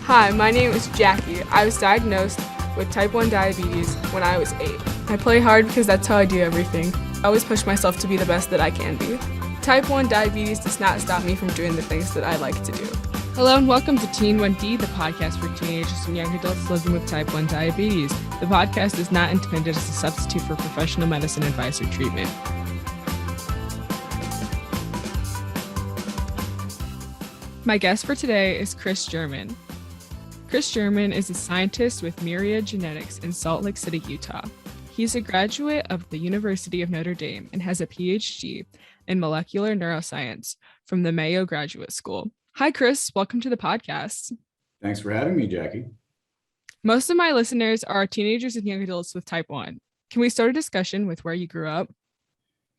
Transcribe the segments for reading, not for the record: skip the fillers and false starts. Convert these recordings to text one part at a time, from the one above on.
Hi, my name is Jackie. I was diagnosed with type 1 diabetes when I was 8. I play hard because that's how I do everything. I always push myself to be the best that I can be. Type 1 diabetes does not stop me from doing the things that I like to do. Hello and welcome to Teen 1D, the podcast for teenagers and young adults living with type 1 diabetes. The podcast is not intended as a substitute for professional medicine advice or treatment. My guest for today is Chris German. Chris German is a scientist with Myriad Genetics in Salt Lake City, Utah. He's a graduate of the University of Notre Dame and has a PhD in molecular neuroscience from the Mayo Graduate School. Hi, Chris. Welcome to the podcast. Thanks for having me, Jackie. Most of my listeners are teenagers and young adults with type 1. Can we start a discussion with where you grew up?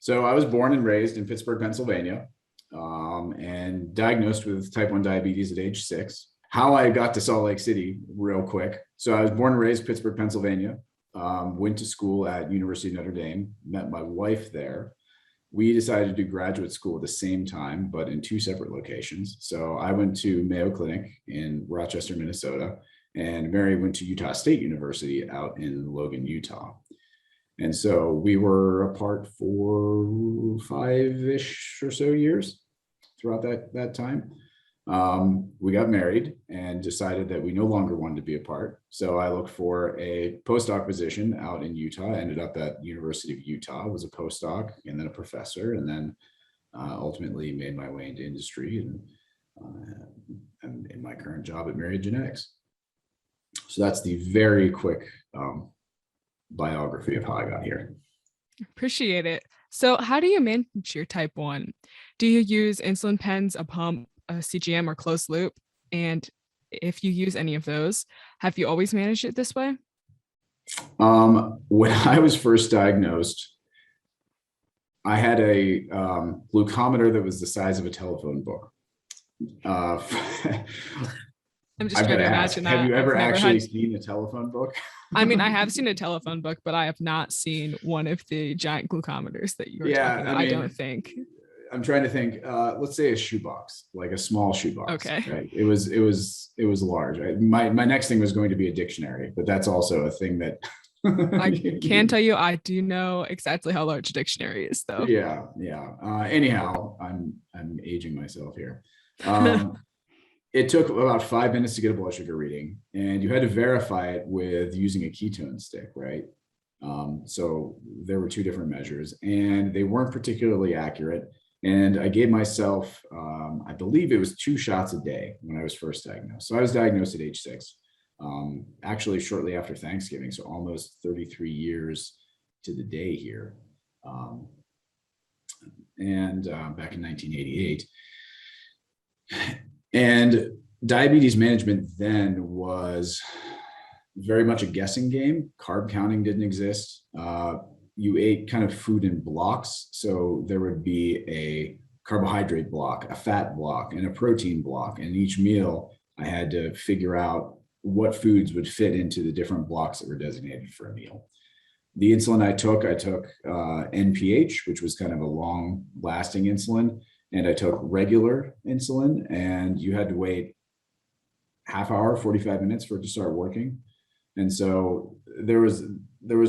So I was born and raised in Pittsburgh, Pennsylvania, and diagnosed with type 1 diabetes at age 6. How I got to Salt Lake City real quick. So I was born and raised Pittsburgh, Pennsylvania, went to school at University of Notre Dame, met my wife there. We decided to do graduate school at the same time, but in two separate locations. So I went to Mayo Clinic in Rochester, Minnesota, and Mary went to Utah State University out in Logan, Utah. And so we were apart for 5-ish or so years throughout that time. We got married and decided that we no longer wanted to be apart. So I looked for a postdoc position out in Utah. I ended up at University of Utah, was a postdoc and then a professor, and then ultimately made my way into industry and I'm in my current job at Myriad Genetics. So that's the very quick biography of how I got here. Appreciate it. So how do you manage your type 1? Do you use insulin pens, a pump, a CGM, or closed loop? And if you use any of those, have you always managed it this way? When I was first diagnosed, I had a glucometer that was the size of a telephone book. I'm just trying to imagine that. Have you ever actually seen a telephone book? I mean, I have seen a telephone book, but I have not seen one of the giant glucometers that you were talking about, I don't think. I'm trying to think, let's say a shoebox, like a small shoebox. Okay. Right? It was large. My next thing was going to be a dictionary, but that's also a thing that I can tell you, I do know exactly how large a dictionary is, though. Yeah. Anyhow, I'm aging myself here. It took about 5 minutes to get a blood sugar reading, and you had to verify it with using a ketone stick, right? So there were two different measures, and they weren't particularly accurate. And I gave myself, I believe it was 2 shots a day when I was first diagnosed. So I was diagnosed at age 6, actually shortly after Thanksgiving. So almost 33 years to the day here. Back in 1988. And diabetes management then was very much a guessing game. Carb counting didn't exist. You ate kind of food in blocks. So there would be a carbohydrate block, a fat block, and a protein block. And each meal, I had to figure out what foods would fit into the different blocks that were designated for a meal. The insulin I took NPH, which was kind of a long-lasting insulin, and I took regular insulin, and you had to wait half hour, 45 minutes for it to start working. And so there was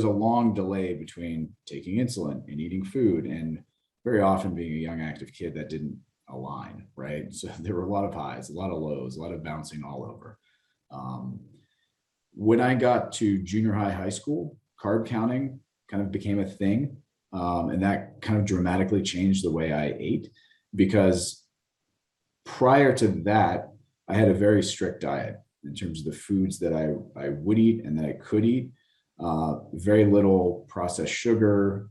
a long delay between taking insulin and eating food, and very often being a young active kid, that didn't align, right? So there were a lot of highs, a lot of lows, a lot of bouncing all over. When I got to junior high school, carb counting kind of became a thing, and that kind of dramatically changed the way I ate, because prior to that, I had a very strict diet in terms of the foods that I would eat and that I could eat. Very little processed sugar.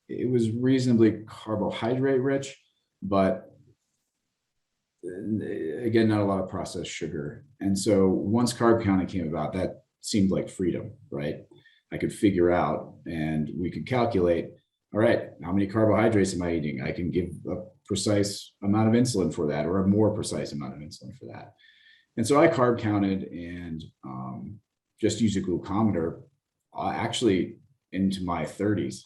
It was reasonably carbohydrate rich, but again, not a lot of processed sugar. And so once carb counting came about, that seemed like freedom, right? I could figure out, and we could calculate, all right, how many carbohydrates am I eating? I can give a precise amount of insulin for that, or a more precise amount of insulin for that. And so I carb counted and just used a glucometer actually into my 30s.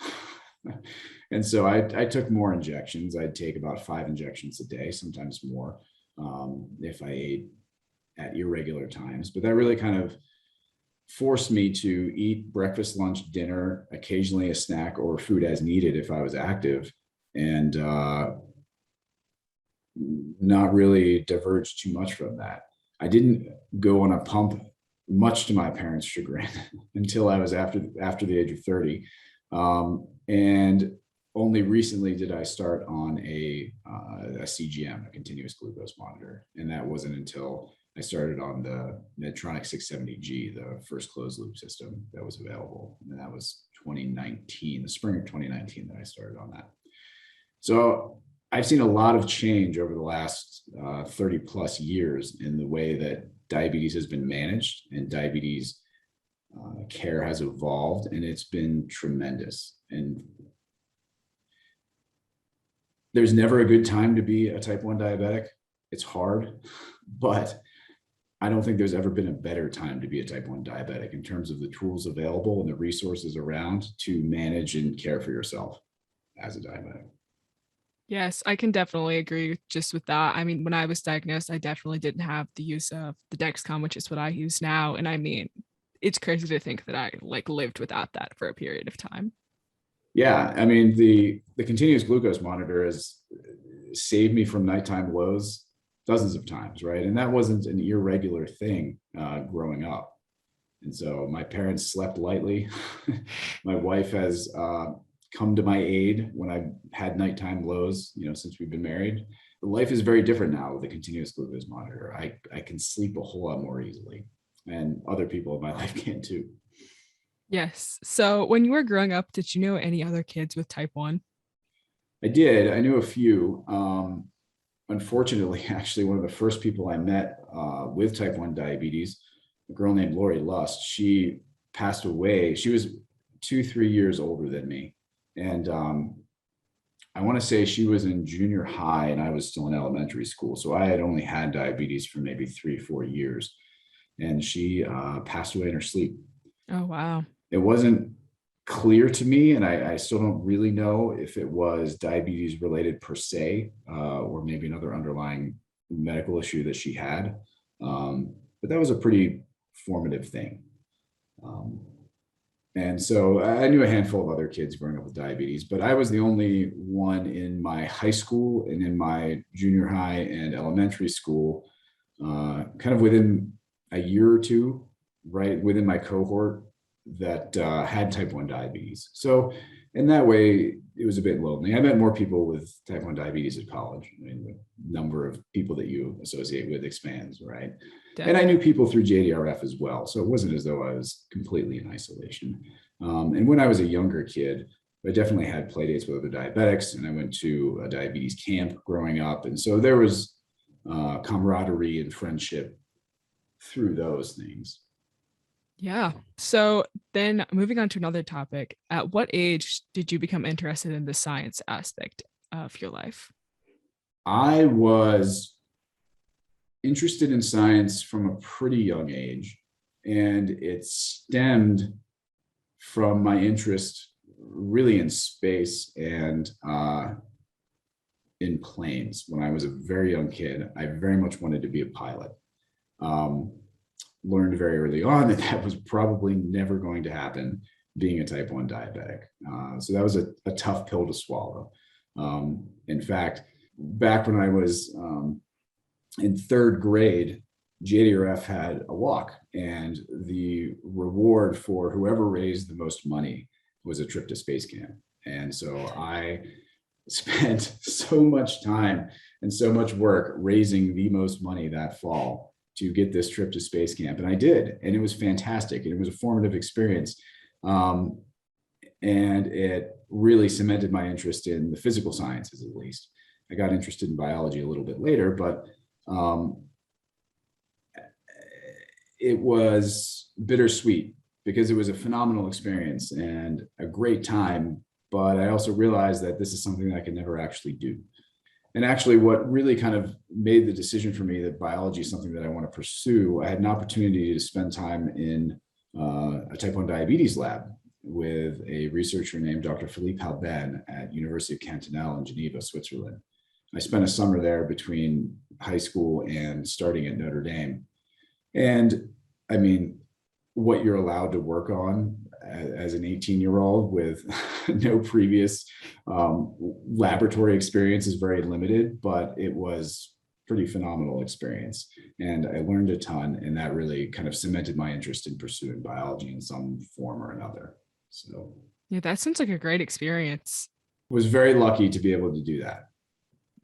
And so I took more injections. I'd take about 5 injections a day, sometimes more, if I ate at irregular times, but that really kind of forced me to eat breakfast, lunch, dinner, occasionally a snack or food as needed if I was active, and not really diverge too much from that. I didn't go on a pump, much to my parents' chagrin, until I was after the age of 30. And only recently did I start on a CGM, a continuous glucose monitor. And that wasn't until I started on the Medtronic 670G, the first closed loop system that was available. And that was 2019, the spring of 2019 that I started on that. So I've seen a lot of change over the last 30 plus years in the way that diabetes has been managed and diabetes care has evolved, and it's been tremendous. And there's never a good time to be a type 1 diabetic. It's hard, but I don't think there's ever been a better time to be a type 1 diabetic in terms of the tools available and the resources around to manage and care for yourself as a diabetic. Yes, I can definitely agree just with that. I mean, when I was diagnosed, I definitely didn't have the use of the Dexcom, which is what I use now. And I mean, it's crazy to think that I like lived without that for a period of time. Yeah, I mean, the continuous glucose monitor has saved me from nighttime lows dozens of times, right? And that wasn't an irregular thing growing up. And so my parents slept lightly. My wife has come to my aid when I've had nighttime lows, since we've been married. But life is very different now with the continuous glucose monitor. I can sleep a whole lot more easily, and other people in my life can too. Yes. So when you were growing up, did you know any other kids with type 1? I did. I knew a few. Unfortunately, actually, one of the first people I met with type 1 diabetes, a girl named Lori Lust, she passed away. She was 2, 3 years older than me. And I want to say she was in junior high and I was still in elementary school. So I had only had diabetes for maybe 3, 4 years. And she passed away in her sleep. Oh, wow. It wasn't clear to me, and I still don't really know if it was diabetes related per se, or maybe another underlying medical issue that she had. But that was a pretty formative thing. And so I knew a handful of other kids growing up with diabetes, but I was the only one in my high school and in my junior high and elementary school, kind of within a year or two, right within my cohort, that had type 1 diabetes. So in that way, it was a bit lonely. I met more people with type 1 diabetes at college. I mean, the number of people that you associate with expands, right? Definitely. And I knew people through JDRF as well. So it wasn't as though I was completely in isolation. And when I was a younger kid, I definitely had play dates with other diabetics, and I went to a diabetes camp growing up. And so there was camaraderie and friendship through those things. Yeah. So then moving on to another topic, at what age did you become interested in the science aspect of your life? I was interested in science from a pretty young age, and it stemmed from my interest really in space and in planes. When I was a very young kid, I very much wanted to be a pilot. Learned very early on that was probably never going to happen being a type 1 diabetic. So that was a tough pill to swallow. In fact, back when I was in third grade, JDRF had a walk, and the reward for whoever raised the most money was a trip to space camp. And so I spent so much time and so much work raising the most money that fall to get this trip to space camp. And I did, and it was fantastic. And it was a formative experience. And it really cemented my interest in the physical sciences, at least. I got interested in biology a little bit later, but it was bittersweet because it was a phenomenal experience and a great time. But I also realized that this is something that I could never actually do. And actually, what really kind of made the decision for me that biology is something that I want to pursue, I had an opportunity to spend time in a type 1 diabetes lab with a researcher named Dr. Philippe Halben at University of Cantonal in Geneva, Switzerland. I spent a summer there between high school and starting at Notre Dame. And I mean, what you're allowed to work on as an 18-year-old with no previous laboratory experience is very limited, but it was pretty phenomenal experience. And I learned a ton, and that really kind of cemented my interest in pursuing biology in some form or another. So Yeah, that sounds like a great experience. was very lucky to be able to do that.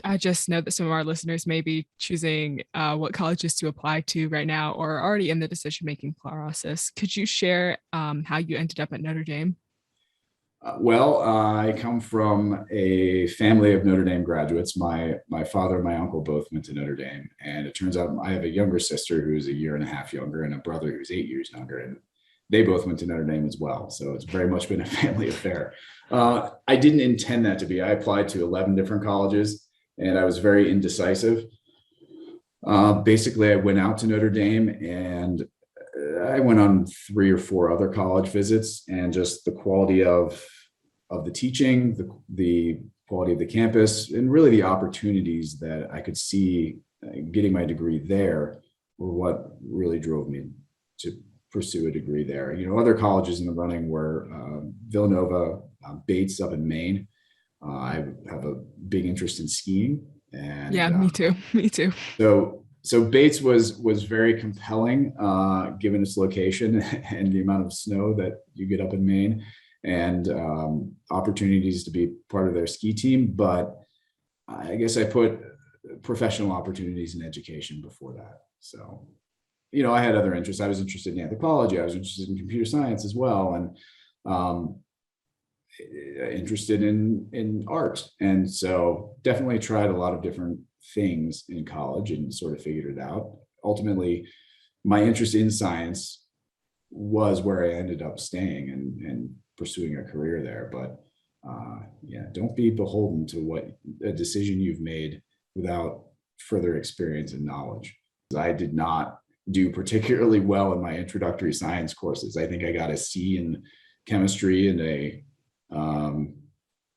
I just know that some of our listeners may be choosing what colleges to apply to right now or are already in the decision making process. Could you share how you ended up at Notre Dame? I come from a family of Notre Dame graduates. My father and my uncle both went to Notre Dame, and it turns out I have a younger sister who's a year and a half younger, and a brother who's 8 years younger, and they both went to Notre Dame as well. So it's very much been a family affair. I didn't intend that to be. I applied to 11 different colleges, and I was very indecisive. Basically, I went out to Notre Dame, and I went on 3 or 4 other college visits, and just the quality of the teaching, the quality of the campus, and really the opportunities that I could see getting my degree there were what really drove me to pursue a degree there. You know, other colleges in the running were Villanova, Bates up in Maine. I have a big interest in skiing, and Yeah, me too. Me too. so Bates was very compelling, given its location and the amount of snow that you get up in Maine, and opportunities to be part of their ski team. But I guess I put professional opportunities in education before that. So, you know, I had other interests. I was interested in anthropology. I was interested in computer science as well, and interested in art. And so definitely tried a lot of different things in college and sort of figured it out. Ultimately, my interest in science was where I ended up staying and pursuing a career there. But yeah, don't be beholden to what a decision you've made without further experience and knowledge. I did not do particularly well in my introductory science courses. I think I got a C in chemistry and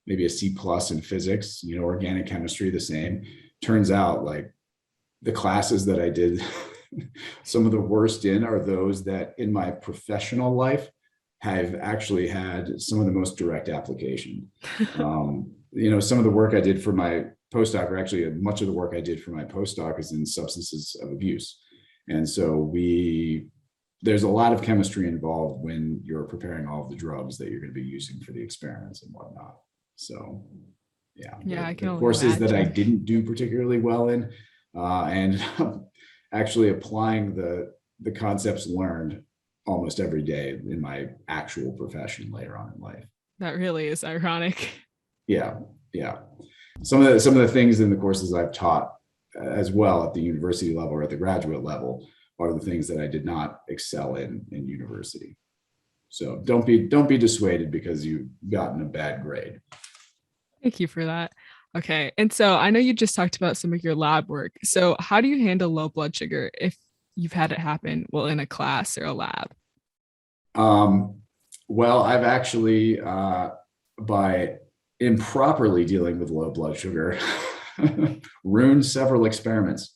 maybe a C plus in physics. You know, organic chemistry the same. Turns out, like, the classes that I did some of the worst in are those that in my professional life have actually had some of the most direct application. You know, some of the work I did for my postdoc, or actually much of the work I did for my postdoc, is in substances of abuse. And so there's a lot of chemistry involved when you're preparing all of the drugs that you're going to be using for the experiments and whatnot. So Yeah, I can the only courses that I imagine. didn't do particularly well in, and actually applying the concepts learned almost every day in my actual profession later on in life. That really is ironic. Yeah, yeah. Some of the things in the courses I've taught as well at the university level or at the graduate level are the things that I did not excel in university. So don't be dissuaded because you've gotten a bad grade. Thank you for that. Okay. And so I know you just talked about some of your lab work. So how do you handle low blood sugar if you've had it happen, well, in a class or a lab? Um, well, I've actually, by improperly dealing with low blood sugar, ruined several experiments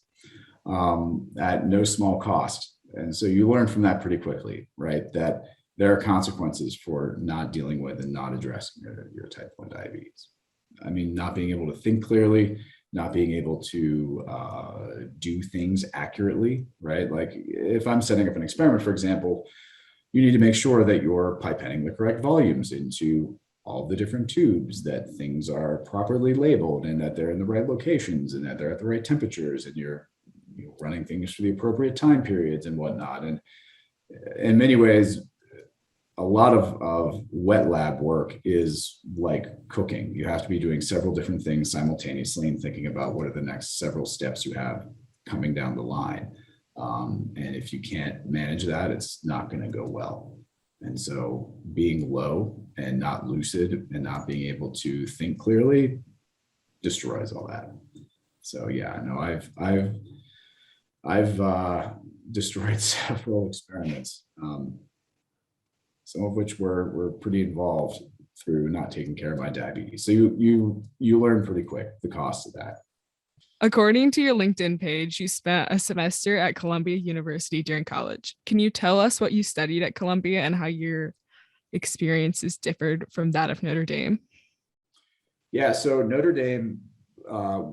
at no small cost. And so you learn from that pretty quickly, right? That there are consequences for not dealing with and not addressing your type 1 diabetes. I mean, not being able to think clearly, not being able to do things accurately, right? Like if I'm setting up an experiment, for example, you need to make sure that you're pipetting the correct volumes into all the different tubes, that things are properly labeled and that they're in the right locations and that they're at the right temperatures, and you're running things for the appropriate time periods and whatnot. And in many ways, a lot of wet lab work is like cooking. You have to be doing several different things simultaneously and thinking about what are the next several steps you have coming down the line. And if you can't manage that, it's not going to go well. And so being low and not lucid and not being able to think clearly destroys all that. So yeah, no, I've destroyed several experiments, some of which were pretty involved through not taking care of my diabetes. So you learn pretty quick the cost of that. According to your LinkedIn page, you spent a semester at Columbia University during college. Can you tell us what you studied at Columbia and how your experiences differed from that of Notre Dame? Yeah, so Notre Dame uh,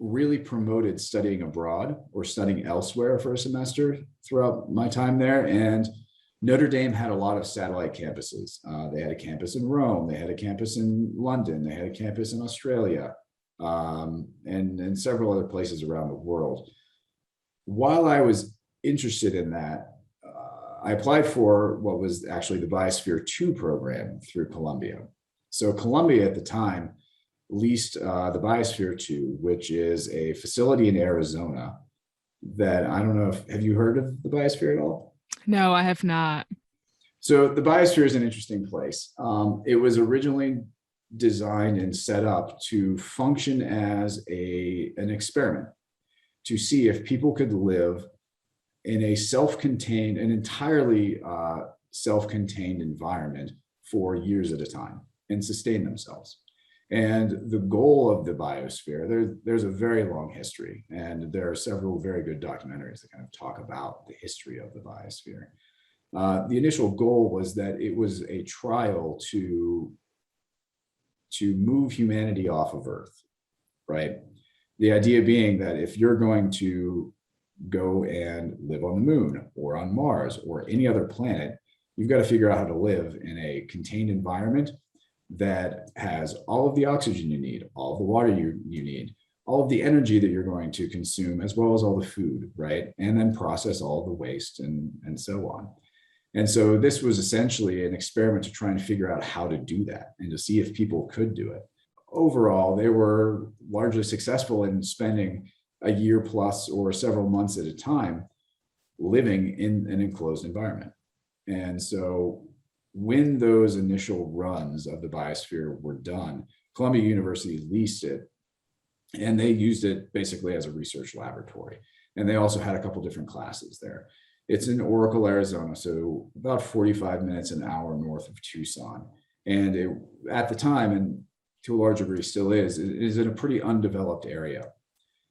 really promoted studying abroad or studying elsewhere for a semester throughout my time there. And Notre Dame had a lot of satellite campuses. They had a campus in Rome, they had a campus in London, they had a campus in Australia, and several other places around the world. While I was interested in that, I applied for what was actually the Biosphere 2 program through Columbia. So Columbia at the time leased the Biosphere 2, which is a facility in Arizona that I don't know if, have you heard of the Biosphere at all? No, I have not. So the Biosphere is an interesting place. It was originally designed and set up to function as an experiment to see if people could live in a self-contained, an entirely self-contained environment for years at a time and sustain themselves. And the goal of the biosphere, there's a very long history, and there are several very good documentaries that kind of talk about the history of the biosphere. The initial goal was that it was a trial to move humanity off of Earth, right? The idea being that if you're going to go and live on the moon or on Mars or any other planet, you've got to figure out how to live in a contained environment that has all of the oxygen you need, all of the water you need, all of the energy that you're going to consume, as well as all the food, right? And then process all the waste and so on. And so this was essentially an experiment to try and figure out how to do that and to see if people could do it. Overall, they were largely successful in spending a year plus or several months at a time living in an enclosed environment. And so when those initial runs of the biosphere were done, Columbia University leased it, and they used it basically as a research laboratory. And they also had a couple different classes there. It's in Oracle, Arizona, so about 45 minutes, an hour north of Tucson. And at the time, and to a large degree still is, it is in a pretty undeveloped area.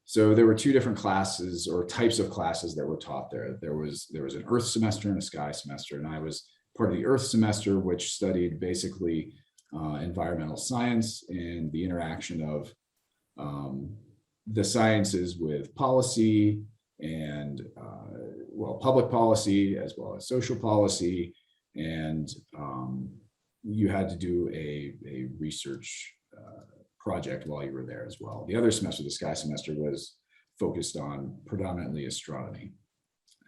So there were two different classes or types of classes that were taught there. There was an Earth semester and a Sky semester, and I was part of the Earth semester, which studied basically environmental science and the interaction of the sciences with policy and public policy as well as social policy. And you had to do a research project while you were there as well. The other semester, the Sky semester, was focused on predominantly astronomy.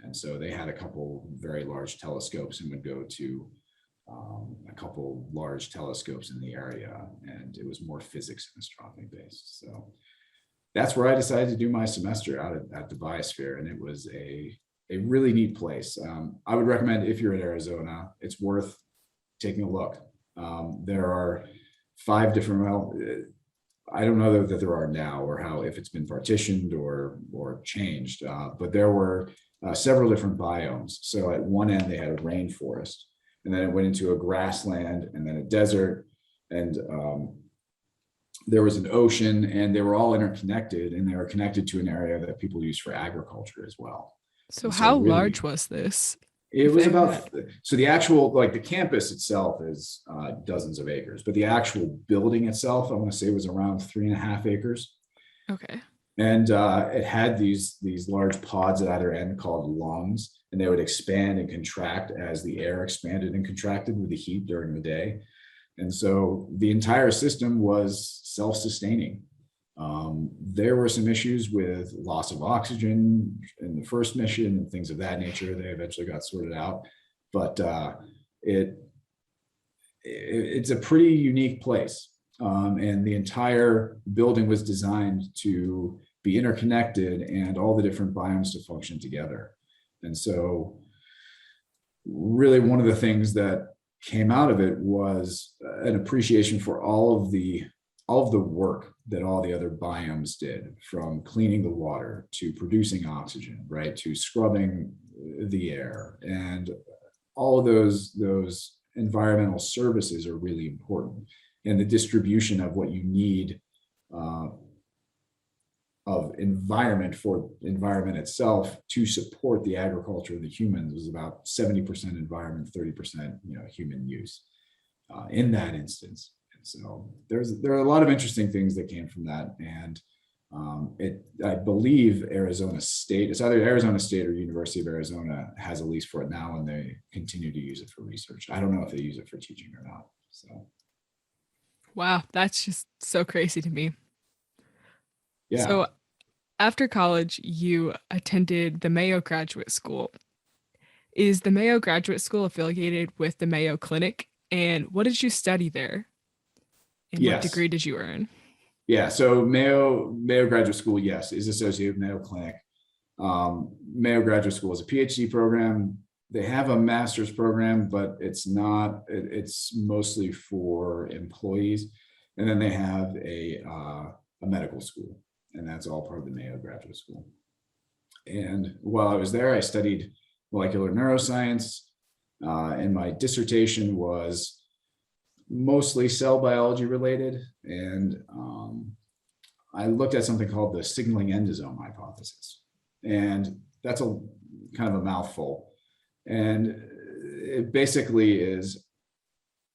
And so they had a couple very large telescopes and would go to a couple large telescopes in the area, and it was more physics and astronomy based. So that's where I decided to do my semester out at the Biosphere, and it was a really neat place. I would recommend, if you're in Arizona, it's worth taking a look. There are 5 different, well, I don't know that there are now, or how, if it's been partitioned or changed, but there were several different biomes. So at one end they had a rainforest, and then it went into a grassland, and then a desert, and there was an ocean, and they were all interconnected, and they were connected to an area that people use for agriculture as well. So, And so how really, large was this? it If was they about, had- so the actual, like the campus itself is dozens of acres, but the actual building itself, I want to say, was around 3.5 acres. Okay. And it had these large pods at either end called lungs, and they would expand and contract as the air expanded and contracted with the heat during the day. And so the entire system was self-sustaining. There were some issues with loss of oxygen in the first mission and things of that nature. They eventually got sorted out, but it's a pretty unique place. And the entire building was designed to be interconnected and all the different biomes to function together. And so really one of the things that came out of it was an appreciation for all of the work that all the other biomes did, from cleaning the water to producing oxygen, right, to scrubbing the air. And all of those environmental services are really important. And the distribution of what you need of environment for environment itself to support the agriculture of the humans was about 70% environment, 30% human use in that instance. And so there are a lot of interesting things that came from that. And I believe Arizona State, it's either Arizona State or University of Arizona has a lease for it now, and they continue to use it for research. I don't know if they use it for teaching or not. So, Wow, that's just so crazy to me. yeah. So after college, you attended the Mayo Graduate School. Is the Mayo Graduate School affiliated with the Mayo Clinic? And what did you study there? And what Yes. degree did you earn? Yeah. So Mayo Graduate School, yes, is associated with Mayo Clinic. Mayo Graduate School is a PhD program. They have a master's program, but it's not, it's mostly for employees. And then they have a medical school, and that's all part of the Mayo Graduate School. And while I was there, I studied molecular neuroscience, and my dissertation was mostly cell biology related. And I looked at something called the signaling endosome hypothesis. And that's a kind of a mouthful. And it basically is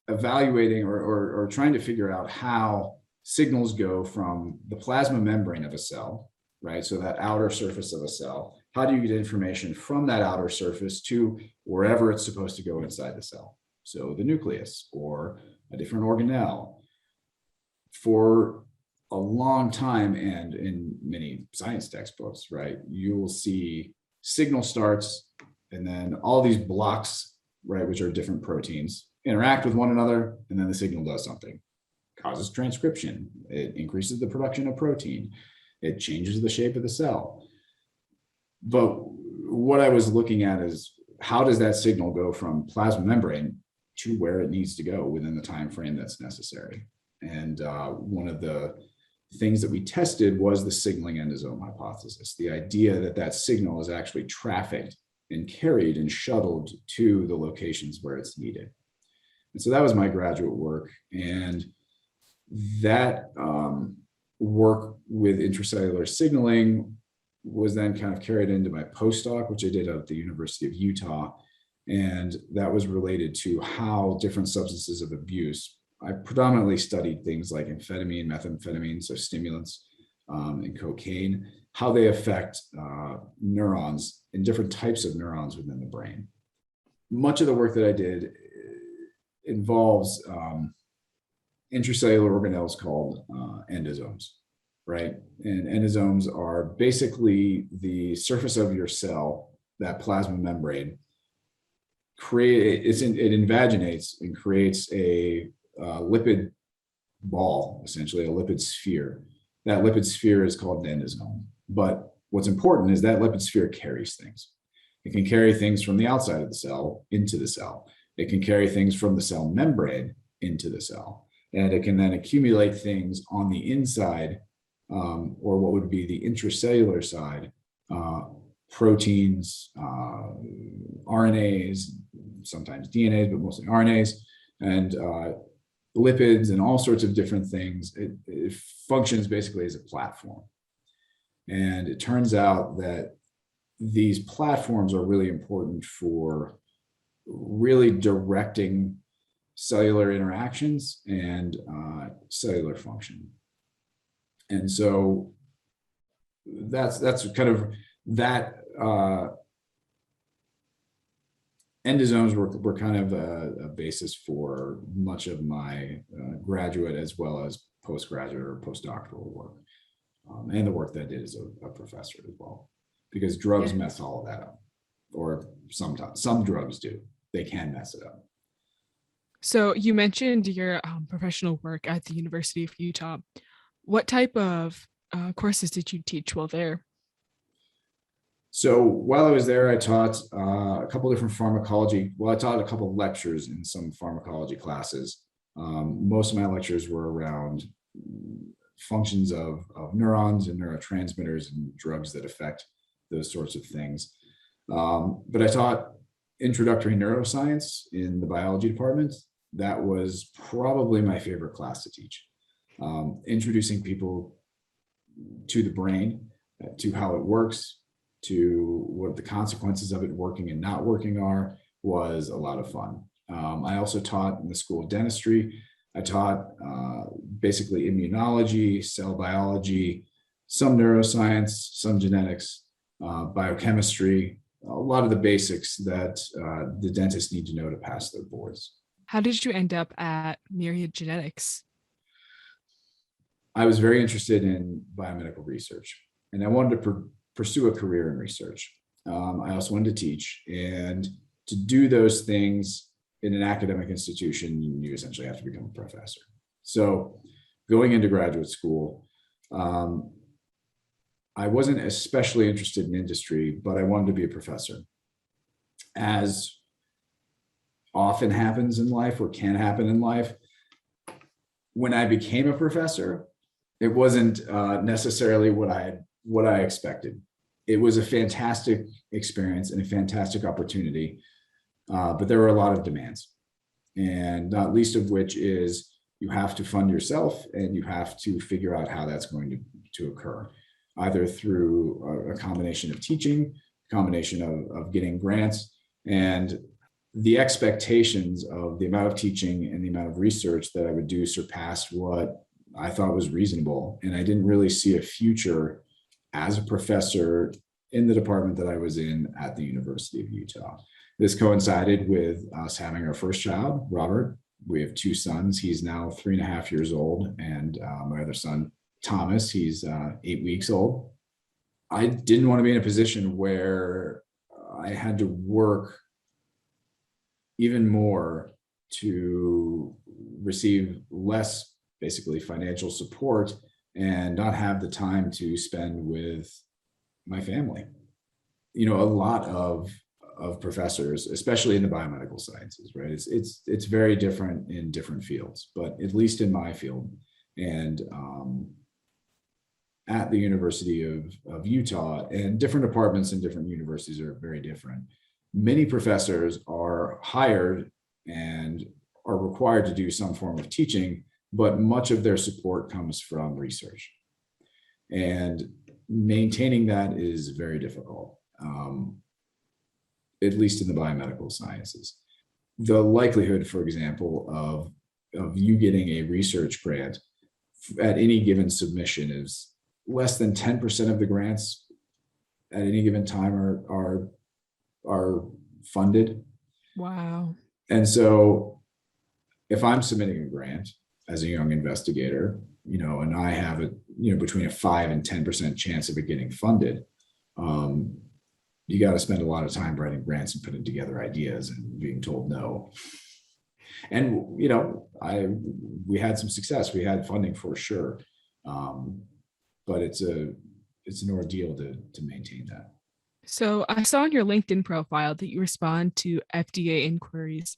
evaluating or trying to figure out how signals go from the plasma membrane of a cell, right? So that outer surface of a cell, how do you get information from that outer surface to wherever it's supposed to go inside the cell? So the nucleus or a different organelle. For a long time, and in many science textbooks, right, you will see signal starts and then all these blocks, right, which are different proteins, interact with one another, and then the signal does something. Causes transcription. It increases the production of protein. It changes the shape of the cell. But what I was looking at is how does that signal go from plasma membrane to where it needs to go within the time frame that's necessary? And one of the things that we tested was the signaling endosome hypothesis, the idea that that signal is actually trafficked and carried and shuttled to the locations where it's needed. And so that was my graduate work. And that work with intracellular signaling was then kind of carried into my postdoc, which I did at the University of Utah. And that was related to how different substances of abuse, I predominantly studied things like amphetamine, methamphetamine, so stimulants, and cocaine, how they affect neurons and different types of neurons within the brain. Much of the work that I did involves intracellular organelles called endosomes, right? And endosomes are basically the surface of your cell, that plasma membrane. It invaginates and creates a lipid ball, essentially a lipid sphere. That lipid sphere is called an endosome. But what's important is that lipid sphere carries things. It can carry things from the outside of the cell into the cell. It can carry things from the cell membrane into the cell. And it can then accumulate things on the inside, or what would be the intracellular side, proteins, RNAs, sometimes DNAs, but mostly RNAs, and lipids and all sorts of different things. It functions basically as a platform. And it turns out that these platforms are really important for really directing cellular interactions and cellular function. And so that's kind of that. Endosomes were kind of a basis for much of my graduate as well as postgraduate or postdoctoral work, and the work that I did as a professor as well, because drugs mess all of that up, or sometimes some drugs do. They can mess it up. So you mentioned your professional work at the University of Utah. What type of courses did you teach while there? So while I was there, I taught a couple different pharmacology. Well, I taught a couple of lectures in some pharmacology classes. Most of my lectures were around functions of neurons and neurotransmitters and drugs that affect those sorts of things. But I taught introductory neuroscience in the biology department. That was probably my favorite class to teach. Introducing people to the brain, to how it works, to what the consequences of it working and not working are, was a lot of fun. I also taught in the School of Dentistry. I taught basically immunology, cell biology, some neuroscience, some genetics, biochemistry, a lot of the basics that the dentists need to know to pass their boards. How did you end up at Myriad Genetics? I was very interested in biomedical research, and I wanted to pursue a career in research. I also wanted to teach, and to do those things in an academic institution, you essentially have to become a professor. So going into graduate school, I wasn't especially interested in industry, but I wanted to be a professor. As often happens in life, or can happen in life, when I became a professor, it wasn't necessarily what I expected. It was a fantastic experience and a fantastic opportunity, but there were a lot of demands, and not least of which is you have to fund yourself, and you have to figure out how that's going to occur, either through a combination of teaching, a combination of getting grants, and the expectations of the amount of teaching and the amount of research that I would do surpassed what I thought was reasonable. And I didn't really see a future as a professor in the department that I was in at the University of Utah. This coincided with us having our first child, Robert. We have two sons. He's now 3.5 years old. And my other son, Thomas, he's 8 weeks old. I didn't want to be in a position where I had to work even more to receive less, basically, financial support and not have the time to spend with my family. A lot of professors, especially in the biomedical sciences, right? It's very different in different fields, but at least in my field and at the University of Utah, and different departments in different universities are very different. Many professors are hired and are required to do some form of teaching, but much of their support comes from research. And maintaining that is very difficult, at least in the biomedical sciences. The likelihood, for example, of you getting a research grant at any given submission is less than 10% of the grants at any given time are funded. Wow. And so if I'm submitting a grant as a young investigator, and I have between a 5 and 10% chance of it getting funded, you got to spend a lot of time writing grants and putting together ideas and being told no. And, we had some success. We had funding for sure. But it's an ordeal to maintain that. So I saw on your LinkedIn profile that you respond to FDA inquiries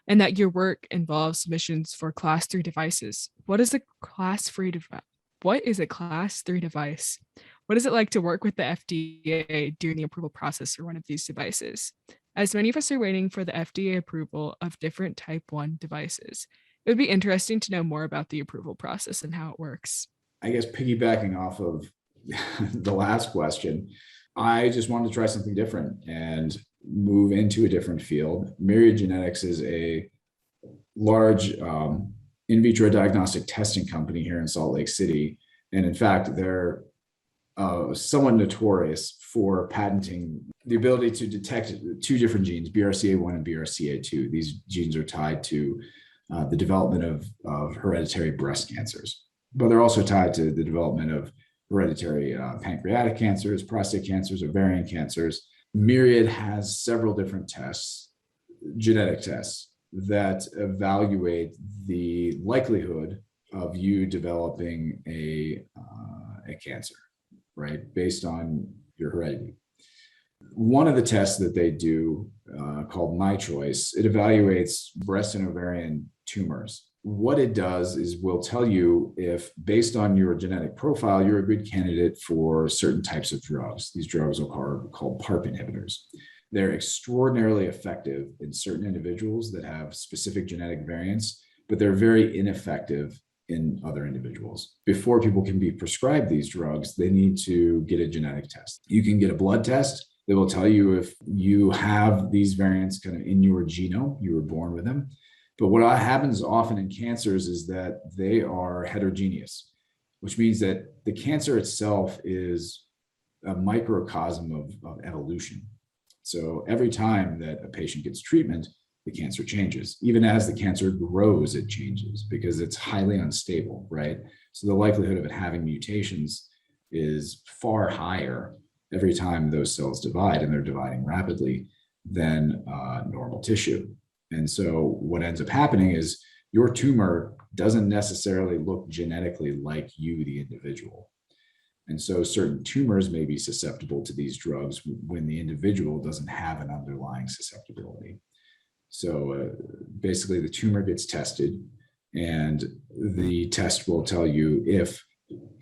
and that your work involves submissions for Class 3 devices. What is a Class 3 device? What is a Class 3 device? What is it like to work with the FDA during the approval process for one of these devices? As many of us are waiting for the FDA approval of different Type 1 devices, it would be interesting to know more about the approval process and how it works. I guess piggybacking off of the last question, I just wanted to try something different and move into a different field. Myriad Genetics is a large in vitro diagnostic testing company here in Salt Lake City. And in fact, they're somewhat notorious for patenting the ability to detect two different genes, BRCA1 and BRCA2. These genes are tied to the development of hereditary breast cancers, but they're also tied to the development of hereditary pancreatic cancers, prostate cancers, ovarian cancers. Myriad has several different tests, genetic tests, that evaluate the likelihood of you developing a cancer, right, based on your heredity. One of the tests that they do, called My Choice, it evaluates breast and ovarian tumors. What it does is will tell you if, based on your genetic profile, you're a good candidate for certain types of drugs. These drugs are called PARP inhibitors. They're extraordinarily effective in certain individuals that have specific genetic variants, but they're very ineffective in other individuals. Before people can be prescribed these drugs, they need to get a genetic test. You can get a blood test that will tell you if you have these variants kind of in your genome, you were born with them. But what happens often in cancers is that they are heterogeneous, which means that the cancer itself is a microcosm of evolution. So every time that a patient gets treatment, the cancer changes. Even as the cancer grows, it changes because it's highly unstable, right? So the likelihood of it having mutations is far higher every time those cells divide, and they're dividing rapidly, than normal tissue. And so what ends up happening is your tumor doesn't necessarily look genetically like you, the individual. And so certain tumors may be susceptible to these drugs when the individual doesn't have an underlying susceptibility. So basically the tumor gets tested, and the test will tell you if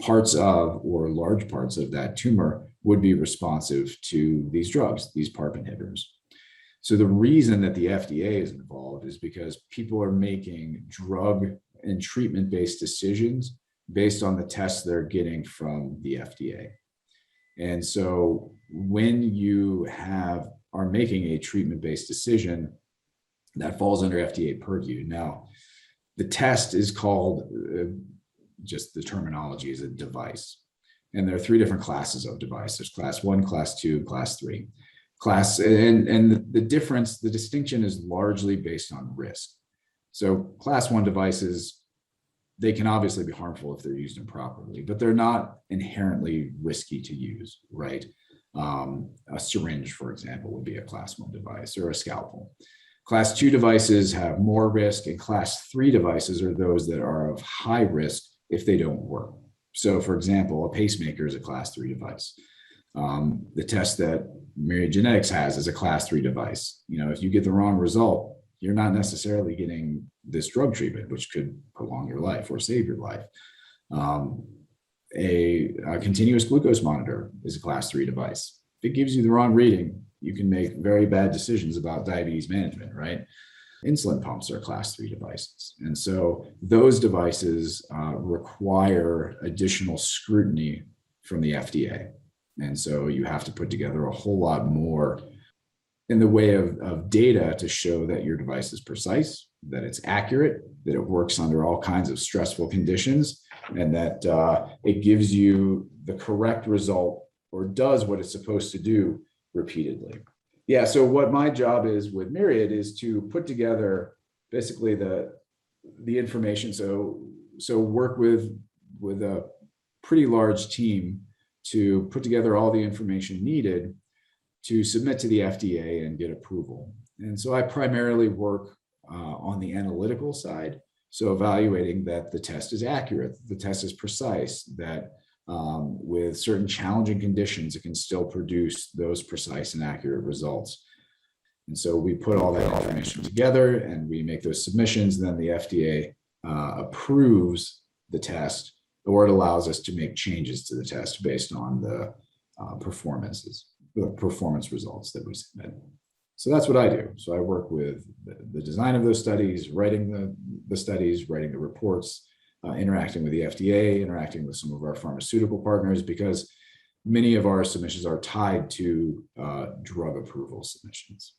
parts of or large parts of that tumor would be responsive to these drugs, these PARP inhibitors. So the reason that the FDA is involved is because people are making drug and treatment-based decisions based on the tests they're getting from the FDA. And so when you are making a treatment-based decision, that falls under FDA purview. Now, the test is called, just the terminology is a device. And there are three different classes of device. There's class 1, class 2, class 3. And the difference, the distinction is largely based on risk. So class 1 devices, they can obviously be harmful if they're used improperly, but they're not inherently risky to use, right? A syringe, for example, would be a class 1 device, or a scalpel. Class 2 devices have more risk, and class 3 devices are those that are of high risk if they don't work. So for example, a pacemaker is a class 3 device. The test that Myriad Genetics has is a class 3 device. If you get the wrong result, you're not necessarily getting this drug treatment, which could prolong your life or save your life. A continuous glucose monitor is a class 3 device. If it gives you the wrong reading, you can make very bad decisions about diabetes management, right? Insulin pumps are class 3 devices. And so those devices require additional scrutiny from the FDA. And so you have to put together a whole lot more in the way of data to show that your device is precise, that it's accurate, that it works under all kinds of stressful conditions, and that it gives you the correct result or does what it's supposed to do repeatedly. Yeah, so what my job is with Myriad is to put together basically the information. So work with a pretty large team to put together all the information needed to submit to the FDA and get approval. And so I primarily work on the analytical side. So evaluating that the test is accurate, the test is precise, that with certain challenging conditions, it can still produce those precise and accurate results. And so we put all that information together and we make those submissions, and then the FDA approves the test, or it allows us to make changes to the test based on the performance results that we submit. So that's what I do. So I work with the design of those studies, writing the studies, writing the reports, interacting with the FDA, interacting with some of our pharmaceutical partners, because many of our submissions are tied to drug approval submissions.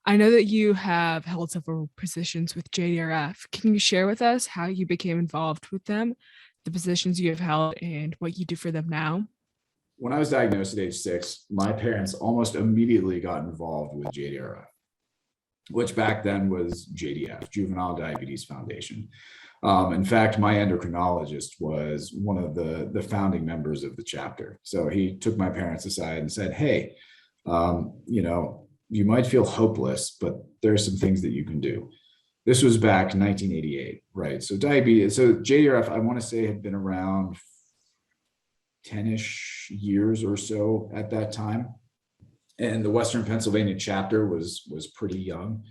I know that you have held several positions with JDRF. Can you share with us how you became involved with them, the positions you have held, and what you do for them now? When I was diagnosed at age 6, my parents almost immediately got involved with JDRF, which back then was JDF, Juvenile Diabetes Foundation. In fact, my endocrinologist was one of the founding members of the chapter. So he took my parents aside and said, hey, you might feel hopeless, but there are some things that you can do. This was back in 1988, right? So JDRF, I want to say, had been around 10-ish years or so at that time. And the Western Pennsylvania chapter was pretty young.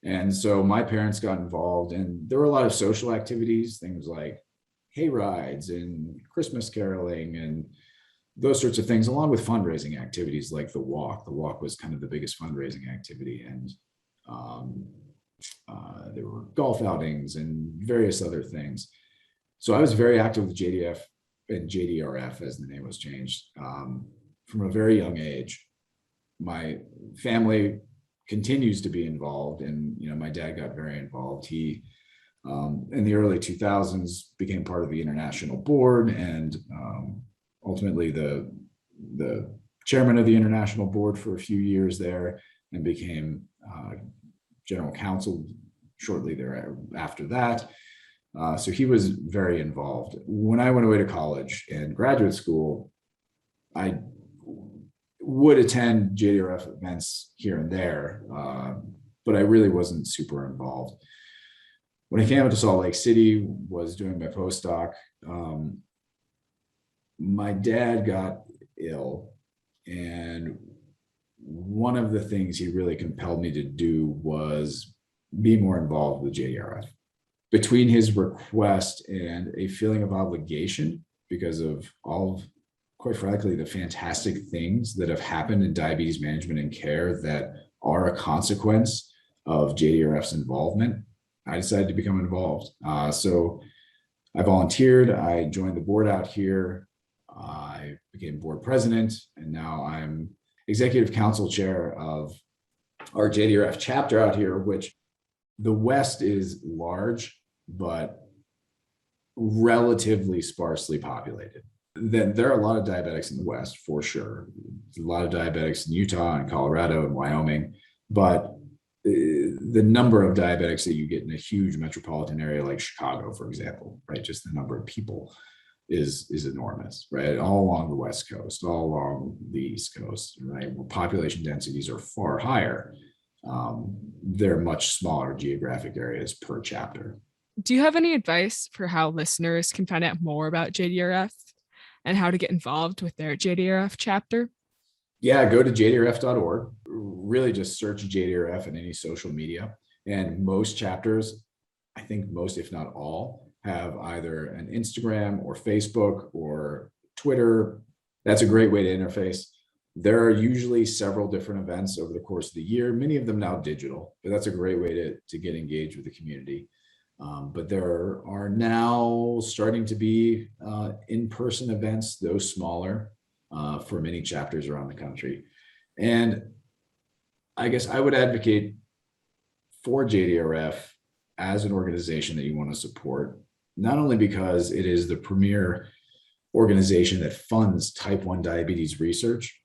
And so my parents got involved, and there were a lot of social activities, things like hay rides and Christmas caroling and those sorts of things, along with fundraising activities like the walk. The walk was kind of the biggest fundraising activity. And there were golf outings and various other things. So I was very active with JDF and JDRF, as the name was changed, from a very young age. My family continues to be involved, and my dad got very involved. He in the early 2000s became part of the international board, and ultimately the chairman of the international board for a few years there, and became general counsel shortly there after that. So he was very involved. When I went away to college and graduate school, I would attend JDRF events here and there, but I really wasn't super involved. When I came out to Salt Lake City, was doing my postdoc, my dad got ill, and one of the things he really compelled me to do was be more involved with JDRF. Between his request and a feeling of obligation because of all of, quite frankly, the fantastic things that have happened in diabetes management and care that are a consequence of JDRF's involvement, I decided to become involved. So I volunteered, I joined the board out here, I became board president, and now I'm executive council chair of our JDRF chapter out here, which the West is large, but relatively sparsely populated. Then there are a lot of diabetics in the West, for sure. A lot of diabetics in Utah and Colorado and Wyoming, but the number of diabetics that you get in a huge metropolitan area like Chicago, for example, right? Just the number of people is enormous, right? All along the West Coast, all along the East Coast, right? Where population densities are far higher. They're much smaller geographic areas per chapter. Do you have any advice for how listeners can find out more about JDRF and how to get involved with their JDRF chapter? Yeah, go to jdrf.org. Really just search JDRF in any social media. And most chapters, I think most, if not all, have either an Instagram or Facebook or Twitter. That's a great way to interface. There are usually several different events over the course of the year, many of them now digital, but that's a great way to get engaged with the community. But there are now starting to be in-person events, though smaller, for many chapters around the country. And I guess I would advocate for JDRF as an organization that you want to support, not only because it is the premier organization that funds type 1 diabetes research.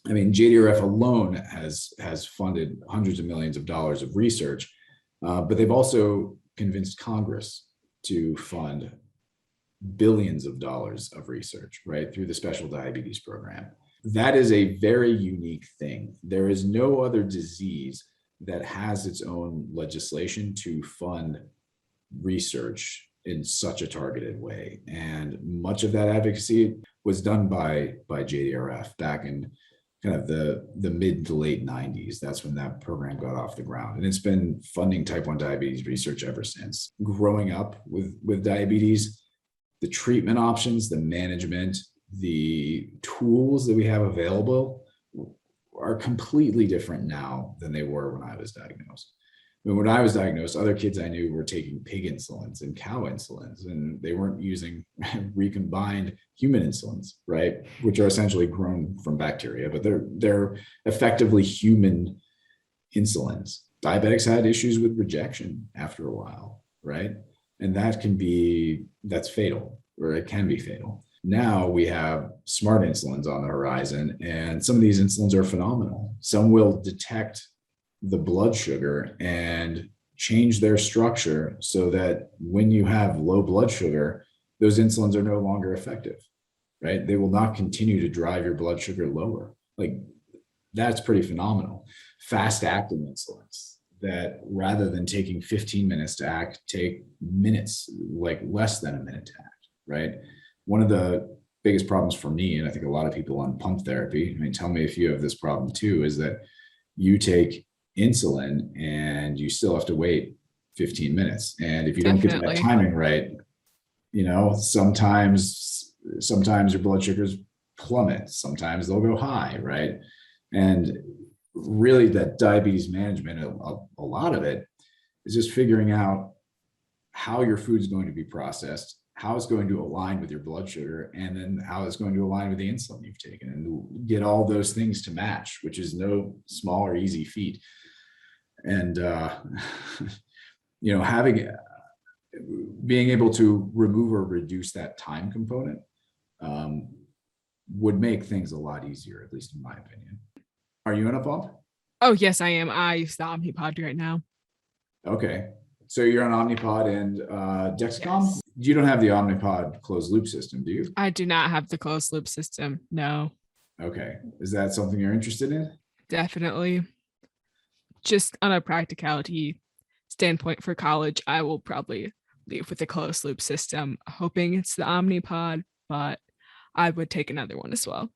I mean, JDRF alone has funded hundreds of millions of dollars of research, but they've also convinced Congress to fund billions of dollars of research, right, through the Special Diabetes Program. That is a very unique thing. There is no other disease that has its own legislation to fund research in such a targeted way. And much of that advocacy was done by JDRF back in kind of the mid to late 90s. That's when that program got off the ground. And it's been funding type 1 diabetes research ever since. Growing up with diabetes, the treatment options, the management, the tools that we have available are completely different now than they were when I was diagnosed. I mean, when I was diagnosed, other kids I knew were taking pig insulins and cow insulins, and they weren't using recombined human insulins, right? Which are essentially grown from bacteria, but they're effectively human insulins. Diabetics had issues with rejection after a while, right? And that's fatal, or it can be fatal. Now we have smart insulins on the horizon, and some of these insulins are phenomenal. Some will detect the blood sugar and change their structure so that when you have low blood sugar, those insulins are no longer effective, right? They will not continue to drive your blood sugar lower. Like, that's pretty phenomenal. Fast acting insulins that, rather than taking 15 minutes to act, take minutes, like less than a minute to act, right? One of the biggest problems for me, and I think a lot of people on pump therapy, I mean, tell me if you have this problem too, is that you take insulin and you still have to wait 15 minutes. And if you don't get that timing right, sometimes your blood sugars plummet, sometimes they'll go high, right? And really that diabetes management, a lot of it is just figuring out how your food is going to be processed how it's going to align with your blood sugar, and then how it's going to align with the insulin you've taken, and get all those things to match, which is no small or easy feat. And having being able to remove or reduce that time component would make things a lot easier, at least in my opinion. Are you in a pump? Oh, yes, I am. I use the Omnipod right now. Okay. So you're on Omnipod and Dexcom? Yes. You don't have the Omnipod closed loop system, do you? I do not have the closed loop system. No, Okay. Is that something you're interested in? definitely. Just on a practicality standpoint for college, I will probably leave with the closed loop system, hoping it's the Omnipod, but I would take another one as well.